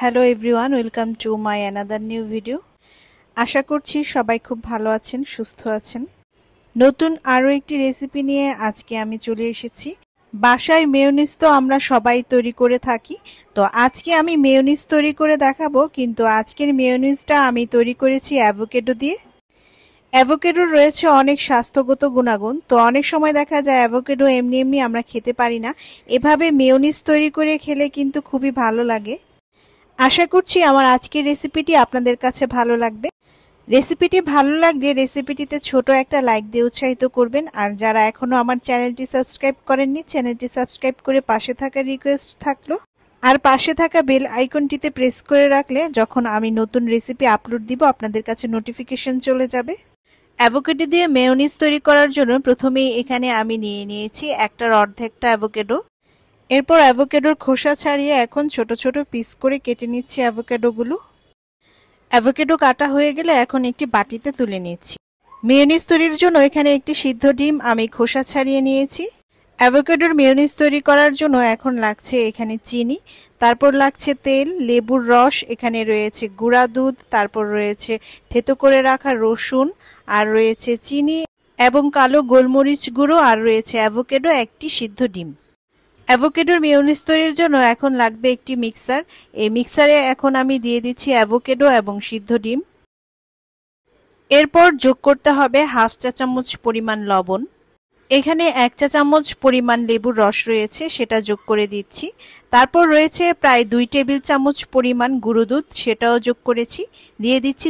Hello everyone, welcome to my another new video. আশা করছি সবাই খুব ভালো আছেন, সুস্থ আছেন। নতুন আরও একটি রেসিপি নিয়ে আজকে আমি চলে এসেছি। বাসায় মেয়োনিজ তো আমরা সবাই তৈরি করে থাকি, তো আজকে আমি মেয়োনিজ তৈরি করে দেখাবো। কিন্তু আজকের মেয়োনিজটা আমি তৈরি করেছি অ্যাভোকেডো দিয়ে। অ্যাভোকেডোর রয়েছে অনেক স্বাস্থ্যগত গুণাগুণ, তো অনেক সময় দেখা যায় অ্যাভোকেডো এমনি এমনি আমরা খেতে পারি না। এভাবে মেয়োনিজ তৈরি করে খেলে কিন্তু খুবই ভালো লাগে। আশা করছি আমার আজকের রেসিপিটি আপনাদের কাছে ভালো লাগবে। রেসিপিটি ভালো লাগলে রেসিপিটিতে ছোট একটা লাইক দিয়ে উৎসাহিত করবেন। আর যারা এখনো আমার চ্যানেলটি সাবস্ক্রাইব করেননি, চ্যানেলটি সাবস্ক্রাইব করে পাশে থাকা রিকোয়েস্ট থাকলো। আর পাশে থাকা বেল আইকনটিতে প্রেস করে রাখলে যখন আমি নতুন রেসিপি আপলোড দিব আপনাদের কাছে নোটিফিকেশন চলে যাবে। অ্যাভোকেডো দিয়ে মেয়োনিজ তৈরি করার জন্য প্রথমেই এখানে আমি নিয়েছি একটার অর্ধেকটা অ্যাভোকেডো। এরপর অ্যাভোকেডোর খোসা ছাড়িয়ে এখন ছোট ছোট পিস করে কেটে নিচ্ছি অ্যাভোকেডোগুলো। অ্যাভোকেডো কাটা হয়ে গেলে এখন একটি বাটিতে তুলে নিচ্ছি। মেয়োনিজ তৈরির জন্য এখানে একটি সিদ্ধ ডিম আমি খোসা ছাড়িয়ে নিয়েছি। অ্যাভোকেডোর মেয়োনিজ তৈরি করার জন্য এখন লাগছে এখানে চিনি, তারপর লাগছে তেল, লেবুর রস, এখানে রয়েছে গুঁড়া দুধ, তারপর রয়েছে থেতো করে রাখা রসুন, আর রয়েছে চিনি এবং কালো গোলমরিচ গুঁড়ো, আর রয়েছে অ্যাভোকেডো একটি সিদ্ধ ডিম। অ্যাভোকেডোর মেয়োনিজ তৈরির জন্য এখন লাগবে একটি মিক্সার। এই মিক্সারে এখন আমি দিয়ে দিচ্ছি অ্যাভোকেডো এবং সিদ্ধ ডিম। এরপর যোগ করতে হবে হাফ চা চামচ পরিমাণ লবণ। এখানে 1 চা চামচ পরিমাণ লেবুর রস রয়েছে, সেটা যোগ করে দিচ্ছি। তারপর রয়েছে প্রায় 2 টেবিল চামচ পরিমাণ গুঁড়ো দুধ, সেটাও যোগ করেছি। দিয়ে দিচ্ছি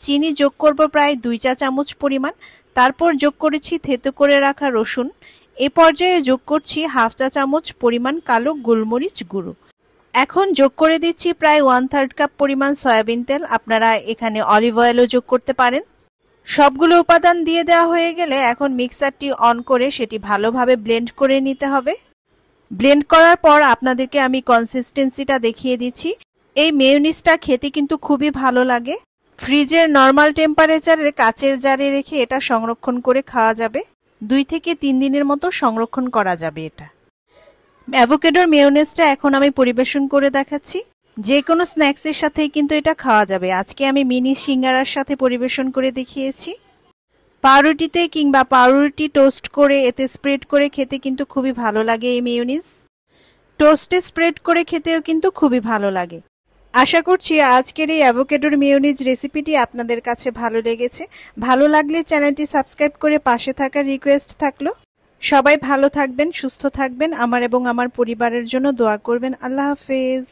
চিনি যোগ করব প্রায় 2 চা চামচ পরিমাণ। তারপর যোগ করেছি থেতো করে রাখা রসুন। এ পর্যায়ে যোগ করছি হাফ চা চামচ পরিমাণ কালো গোলমরিচ গুঁড়ো। এখন যোগ করে দিচ্ছি প্রায় 1/3 কাপ পরিমাণ সয়াবিন তেল। আপনারা এখানে অলিভ অয়েলও যোগ করতে পারেন। সবগুলো উপাদান দিয়ে দেওয়া হয়ে গেলে এখন মিক্সারটি অন করে সেটি ভালোভাবে ব্লেন্ড করে নিতে হবে। ব্লেন্ড করার পর আপনাদেরকে আমি কনসিস্টেন্সিটা দেখিয়ে দিচ্ছি। এই মেয়োনিজটা খেতে কিন্তু খুবই ভালো লাগে। ফ্রিজের নর্মাল টেম্পারেচারে কাচের জারে রেখে এটা সংরক্ষণ করে খাওয়া যাবে। 2 থেকে 3 দিনের মতো সংরক্ষণ করা যাবে এটা। অ্যাভোকেডোর মেয়োনিজটা এখন আমি পরিবেশন করে দেখাচ্ছি। যে কোনো স্ন্যাক্সের সাথেই কিন্তু এটা খাওয়া যাবে। আজকে আমি মিনি সিঙ্গারার সাথে পরিবেশন করে দেখিয়েছি। পাউরুটিতে কিংবা পাউরুটি টোস্ট করে এতে স্প্রেড করে খেতে কিন্তু খুবই ভালো লাগে এই মেয়োনিজ। টোস্টে স্প্রেড করে খেতেও কিন্তু খুবই ভালো লাগে। আশা করছি আজকের এই অ্যাভোকেডোর মেয়োনিজ রেসিপিটি আপনাদের কাছে ভালো লেগেছে। ভালো লাগলে চ্যানেলটি সাবস্ক্রাইব করে পাশে থাকার রিকোয়েস্ট থাকলো। সবাই ভালো থাকবেন, সুস্থ থাকবেন, আমার এবং আমার পরিবারের জন্য দোয়া করবেন। আল্লাহ হাফেজ।